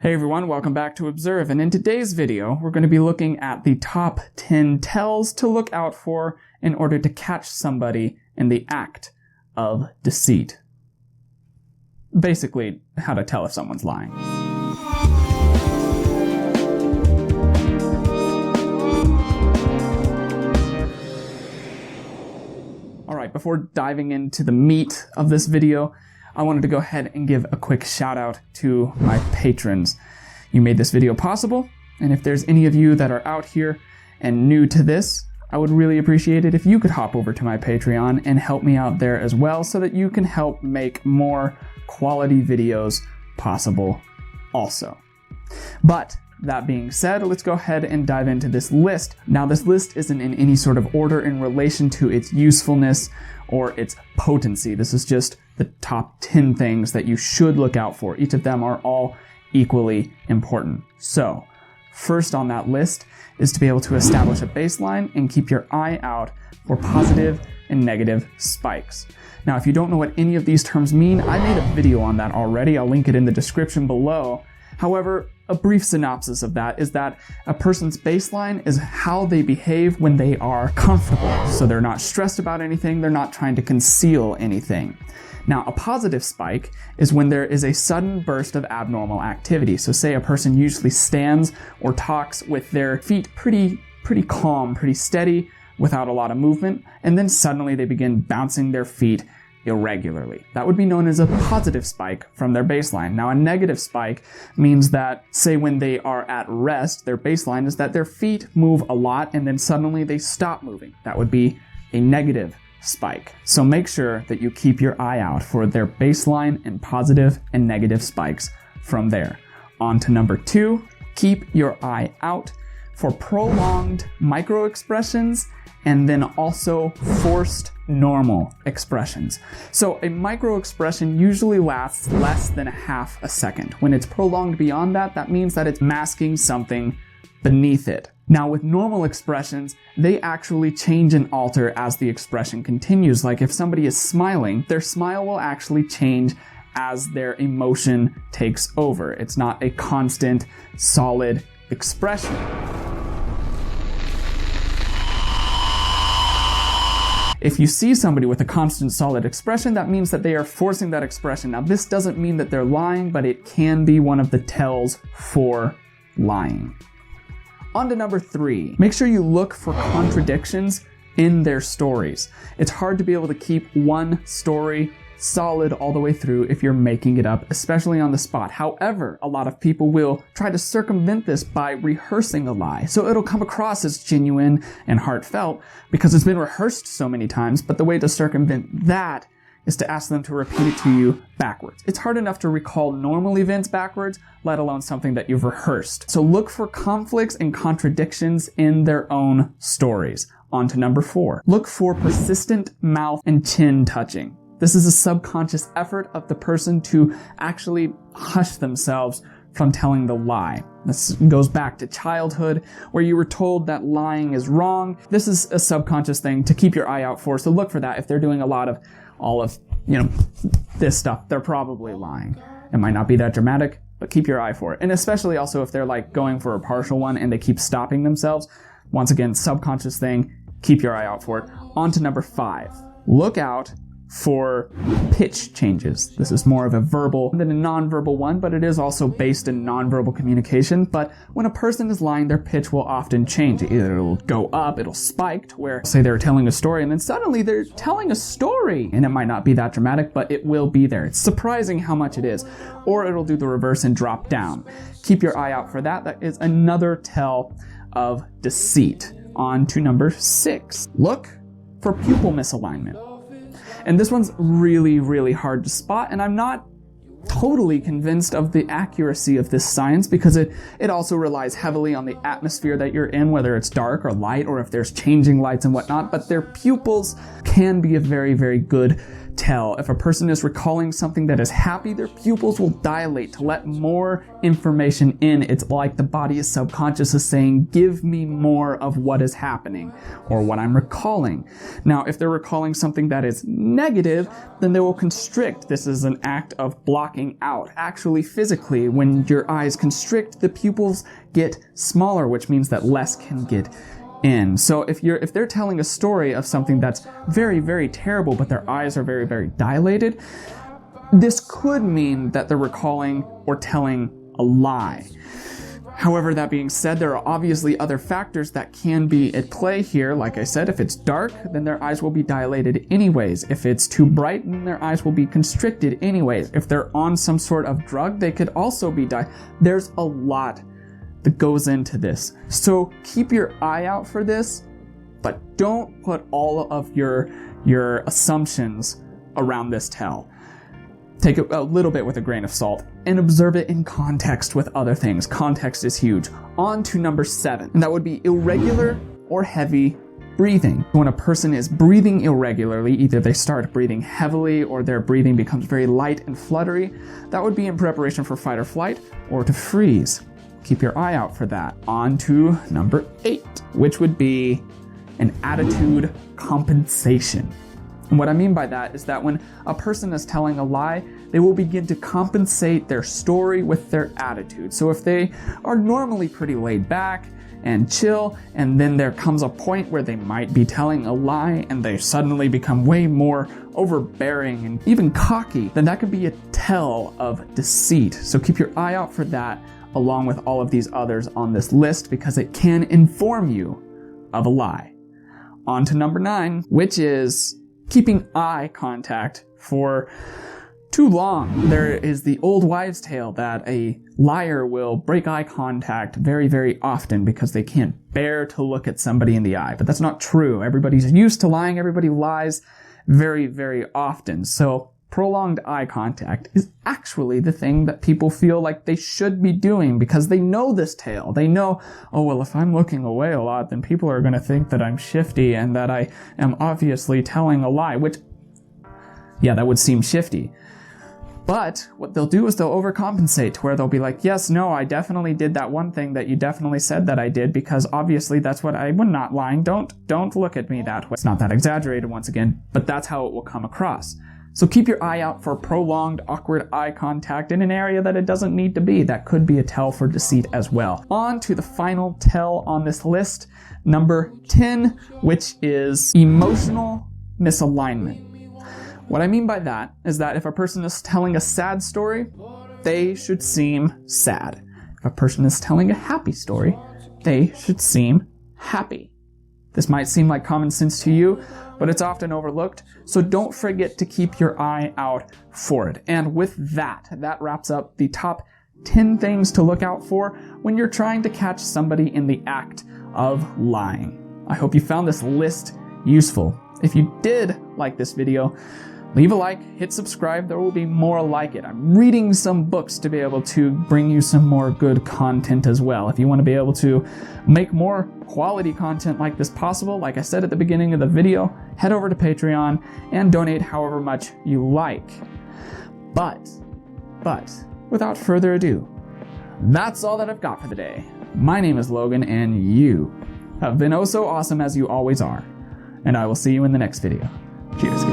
Hey everyone, welcome back to Observe, and in today's video, we're going to be looking at the top 10 tells to look out for in order to catch somebody in the act of deceit. Basically, how to tell if someone's lying. Alright, before diving into the meat of this video, I wanted to go ahead and give a quick shout out to my patrons. You made this video possible, and if there's any of you that are out here and new to this, I would really appreciate it if you could hop over to my Patreon and help me out there as well so that you can help make more quality videos possible also. But that being said, let's go ahead and dive into this list. Now, this list isn't in any sort of order in relation to its usefulness or its potency. This is just the top 10 things that you should look out for. Each of them are all equally important. So, first on that list is to be able to establish a baseline and keep your eye out for positive and negative spikes. Now, if you don't know what any of these terms mean, I made a video on that already. I'll link it in the description below. However, a brief synopsis of that is that a person's baseline is how they behave when they are comfortable. So they're not stressed about anything, they're not trying to conceal anything. Now, a positive spike is when there is a sudden burst of abnormal activity. So say a person usually stands or talks with their feet pretty calm, pretty steady, without a lot of movement, and then suddenly they begin bouncing their feet irregularly. That would be known as a positive spike from their baseline. Now, a negative spike means that, say when they are at rest, their baseline is that their feet move a lot and then suddenly they stop moving. That would be a negative spike. So make sure that you keep your eye out for their baseline and positive and negative spikes from there. On to number 2, keep your eye out for prolonged micro expressions and then also forced normal expressions. So a micro expression usually lasts less than a half a second. When it's prolonged beyond that, that means that it's masking something beneath it. Now, with normal expressions, they actually change and alter as the expression continues. Like if somebody is smiling, their smile will actually change as their emotion takes over. It's not a constant, solid expression. If you see somebody with a constant solid expression, that means that they are forcing that expression. Now, this doesn't mean that they're lying, but it can be one of the tells for lying. On to number 3. Make sure you look for contradictions in their stories. It's hard to be able to keep one story solid all the way through if you're making it up, especially on the spot. However, a lot of people will try to circumvent this by rehearsing a lie. So it'll come across as genuine and heartfelt because it's been rehearsed so many times, but the way to circumvent that is to ask them to repeat it to you backwards. It's hard enough to recall normal events backwards, let alone something that you've rehearsed. So look for conflicts and contradictions in their own stories. On to number 4. Look for persistent mouth and chin touching. This is a subconscious effort of the person to actually hush themselves from telling the lie. This goes back to childhood, where you were told that lying is wrong. This is a subconscious thing to keep your eye out for, so look for that. If they're doing all of this stuff, they're probably lying. It might not be that dramatic, but keep your eye for it. And especially also if they're like going for a partial one and they keep stopping themselves. Once again, subconscious thing, keep your eye out for it. On to number 5. Look out for pitch changes. This is more of a verbal than a nonverbal one, but it is also based in nonverbal communication. But when a person is lying, their pitch will often change. Either it'll go up, it'll spike to where, say they're telling a story, and then suddenly they're telling a story. And it might not be that dramatic, but it will be there. It's surprising how much it is. Or it'll do the reverse and drop down. Keep your eye out for that. That is another tell of deceit. On to number 6. Look for pupil misalignment. And this one's really hard to spot, and I'm not totally convinced of the accuracy of this science because it also relies heavily on the atmosphere that you're in, whether it's dark or light or if there's changing lights and whatnot, but their pupils can be a very good tell. If a person is recalling something that is happy, their pupils will dilate to let more information in. It's like the body is subconscious is saying, give me more of what is happening or what I'm recalling. Now, if they're recalling something that is negative, then they will constrict. This is an act of blocking out. Actually, physically, when your eyes constrict, the pupils get smaller, which means that less can get in. So if they're telling a story of something that's very, very terrible, but their eyes are very, very dilated, this could mean that they're recalling or telling a lie. However, that being said, there are obviously other factors that can be at play here. Like I said, if it's dark, then their eyes will be dilated anyways. If it's too bright, then their eyes will be constricted anyways. If they're on some sort of drug, they could also be There's a lot that goes into this. So keep your eye out for this, but don't put all of your assumptions around this tell. Take it a little bit with a grain of salt and observe it in context with other things. Context is huge. On to number 7, and that would be irregular or heavy breathing. When a person is breathing irregularly, either they start breathing heavily or their breathing becomes very light and fluttery, that would be in preparation for fight or flight or to freeze. Keep your eye out for that. On to number 8, which would be an attitude compensation. And what I mean by that is that when a person is telling a lie, they will begin to compensate their story with their attitude. So if they are normally pretty laid back and chill, and then there comes a point where they might be telling a lie and they suddenly become way more overbearing and even cocky, then that could be a tell of deceit. So keep your eye out for that, along with all of these others on this list, because it can inform you of a lie. On to number 9, which is keeping eye contact for too long. There is the old wives' tale that a liar will break eye contact very, very often because they can't bear to look at somebody in the eye. But that's not true. Everybody's used to lying. Everybody lies very, very often. So prolonged eye contact is actually the thing that people feel like they should be doing because they know this tale. They know, oh, well, if I'm looking away a lot, then people are going to think that I'm shifty and that I am obviously telling a lie, which, yeah, that would seem shifty. But what they'll do is they'll overcompensate to where they'll be like, yes, no, I definitely did that one thing that you definitely said that I did because obviously that's what I'm not lying. Don't look at me that way. It's not that exaggerated once again, but that's how it will come across. So keep your eye out for prolonged, awkward eye contact in an area that it doesn't need to be. That could be a tell for deceit as well. On to the final tell on this list, number 10, which is emotional misalignment. What I mean by that is that if a person is telling a sad story, they should seem sad. If a person is telling a happy story, they should seem happy. This might seem like common sense to you, but it's often overlooked, so don't forget to keep your eye out for it. And with that wraps up the top 10 things to look out for when you're trying to catch somebody in the act of lying. I hope you found this list useful. If you did like this video, leave a like, hit subscribe, there will be more like it. I'm reading some books to be able to bring you some more good content as well. If you want to be able to make more quality content like this possible, like I said at the beginning of the video, head over to Patreon and donate however much you like. But, without further ado, that's all that I've got for the day. My name is Logan, and you have been oh so awesome as you always are. And I will see you in the next video. Cheers.